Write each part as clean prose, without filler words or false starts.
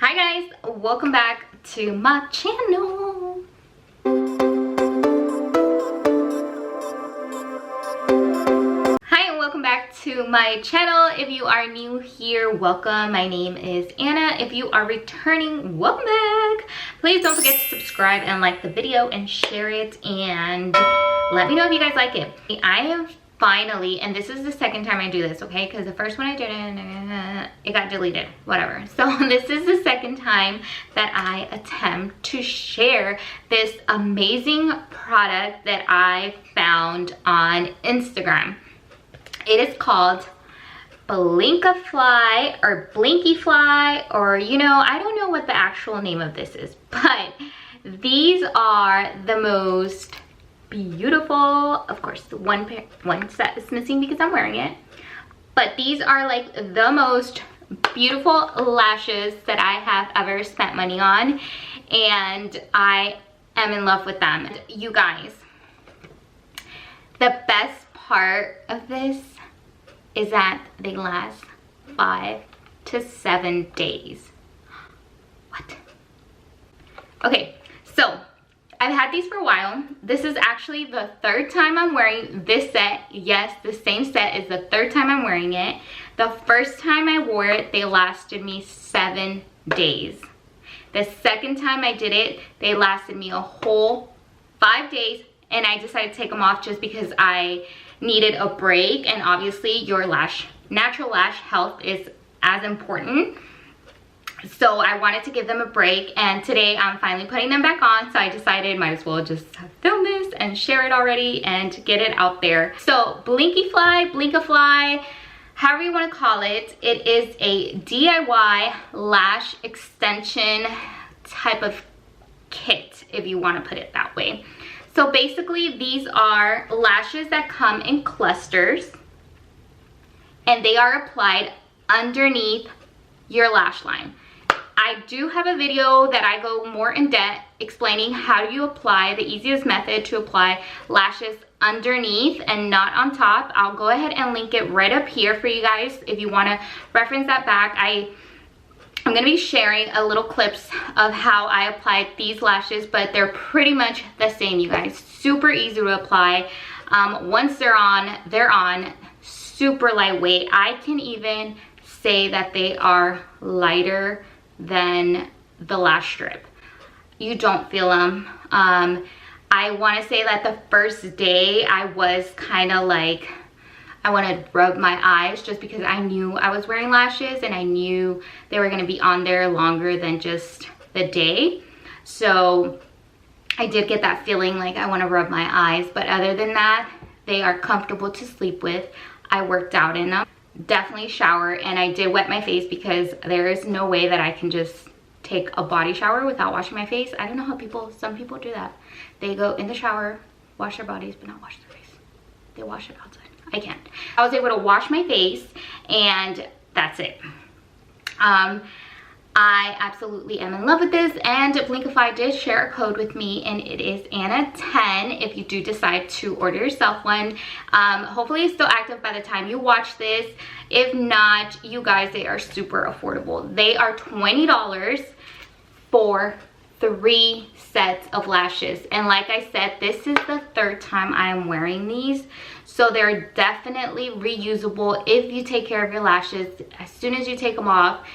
Hi guys, welcome back to my channel. Hi and welcome back to my channel. If you are new here, welcome. My name is Anna. If you are returning, welcome back. Please don't forget to subscribe and like the video and share it, and let me know if you guys like it. I have finally, and this is the second time I do this, okay, because the first one I did it got deleted, whatever. So this is the second time that I attempt to share this amazing product that I found on Instagram. It is called Blinkifly or Blinkifly, or I don't know what the actual name of this is, but these are the most beautiful, of course the one set is missing because I'm wearing it, but these are like the most beautiful lashes that I have ever spent money on, and I am in love with them. You guys, the best part of this is that they last 5 to 7 days. What? Okay, so I've had these for a while. This is actually the third time I'm wearing this set. Yes, the same set is the third time I'm wearing it. The first time I wore it, they lasted me 7 days. The second time I did it, they lasted me a whole 5 days, and I decided to take them off just because I needed a break, and obviously your natural lash health is as important. So I wanted to give them a break, and today I'm finally putting them back on, so I decided might as well just film this and share it already and get it out there. So Blinkifly, however you want to call it, it is a DIY lash extension type of kit, if you want to put it that way. So basically these are lashes that come in clusters, and they are applied underneath your lash line. I do have a video that I go more in depth explaining how you apply, the easiest method to apply lashes underneath and not on top. I'll go ahead and link it right up here for you guys if you want to reference that back. I'm going to be sharing a little clips of how I applied these lashes, but they're pretty much the same, you guys. Super easy to apply. Once they're on, super lightweight. I can even say that they are lighter than the lash strip. You don't feel them. I want to say that the first day I was kind of like, I want to rub my eyes just because I knew I was wearing lashes and I knew they were going to be on there longer than just the day. So I did get that feeling like I want to rub my eyes, but other than that, they are comfortable to sleep with. I worked out in them. Definitely shower, and I did wet my face because there is no way that I can just take a body shower without washing my face. I don't know how some people do that. They go in the shower, wash their bodies, but not wash their face. They wash it outside. I can't. I was able to wash my face, and that's it. I absolutely am in love with this, and Blinkifly did share a code with me, and it is Anna10 if you do decide to order yourself one. Hopefully it's still active by the time you watch this. If not, you guys, they are super affordable. They are $20 for 3 sets of lashes, and like I said, this is the third time I am wearing these, so they're definitely reusable if you take care of your lashes. As soon as you take them off,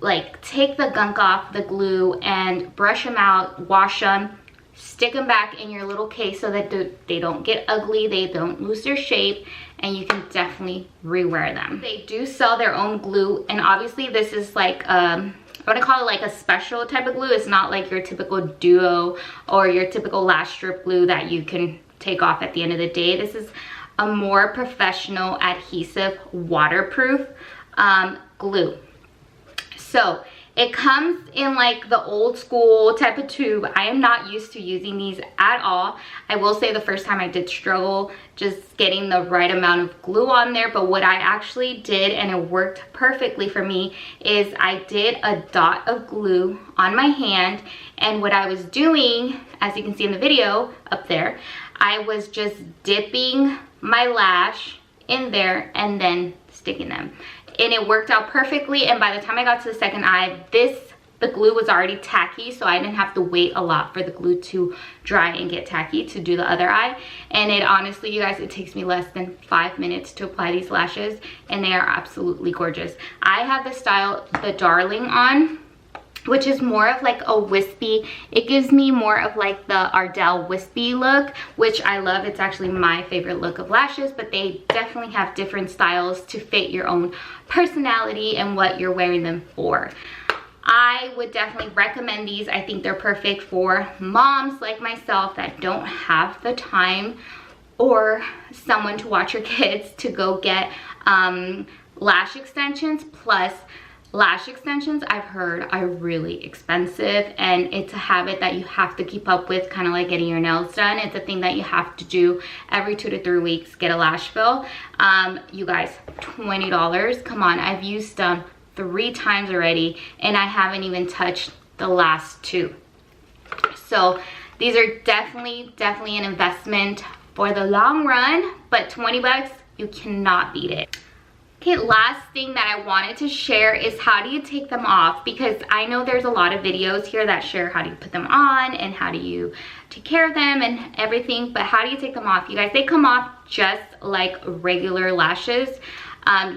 like take the gunk off, the glue, and brush them out, wash them, stick them back in your little case so that they don't get ugly, they don't lose their shape, and you can definitely rewear them. They do sell their own glue, and obviously this is like I want to call it like a special type of glue. It's not like your typical duo or your typical lash strip glue that you can take off at the end of the day. This is a more professional, adhesive, waterproof glue. So it comes in like the old school type of tube. I am not used to using these at all. I will say the first time I did struggle just getting the right amount of glue on there, but what I actually did, and it worked perfectly for me, is I did a dot of glue on my hand, and what I was doing, as you can see in the video up there, I was just dipping my lash in there and then sticking them. and it worked out perfectly. And by the time I got to the second eye, the glue was already tacky, so I didn't have to wait a lot for the glue to dry and get tacky to do the other eye. And it honestly, you guys, it takes me less than 5 minutes to apply these lashes, and they are absolutely gorgeous. I have the style The Darling on, which is more of like a wispy, it gives me more of like the Ardell wispy look, which I love. It's actually my favorite look of lashes, but they definitely have different styles to fit your own personality and what you're wearing them for. I would definitely recommend these. I think they're perfect for moms like myself that don't have the time or someone to watch your kids to go get lash extensions. Plus, lash extensions, I've heard, are really expensive, and it's a habit that you have to keep up with, kind of like getting your nails done. It's a thing that you have to do every 2 to 3 weeks, get a lash fill. You guys, $20. Come on, I've used them 3 times already, and I haven't even touched the last 2. So these are definitely an investment for the long run, but 20 bucks, you cannot beat it. Okay, last thing that I wanted to share is how do you take them off, because I know there's a lot of videos here that share how do you put them on and how do you take care of them and everything, but how do you take them off? You guys, they come off just like regular lashes.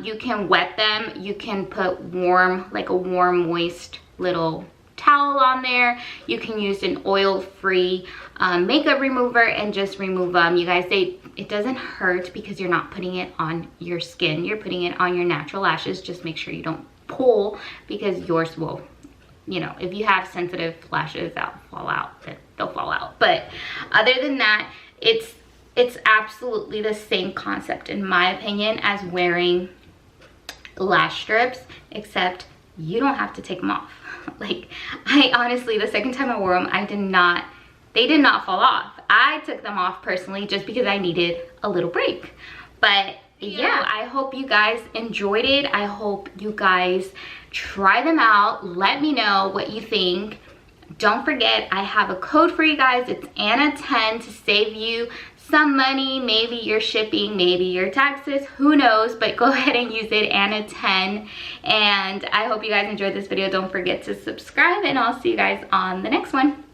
You can wet them, you can put warm, like a warm, moist little towel on there. You can use an oil-free makeup remover and just remove them. You guys, it doesn't hurt because you're not putting it on your skin. You're putting it on your natural lashes. Just make sure you don't pull, because yours will, you know, if you have sensitive lashes that fall out, then they'll fall out. But other than that, it's absolutely the same concept, in my opinion, as wearing lash strips, except you don't have to take them off. Like, I honestly, the second time I wore them, they did not fall off. I took them off personally just because I needed a little break. But yeah, I hope you guys enjoyed it. I hope you guys try them out. Let me know what you think. Don't forget, I have a code for you guys. It's Anna10 to save you some money, maybe your shipping, maybe your taxes, who knows, but go ahead and use it, Anna10. And I hope you guys enjoyed this video. Don't forget to subscribe, and I'll see you guys on the next one.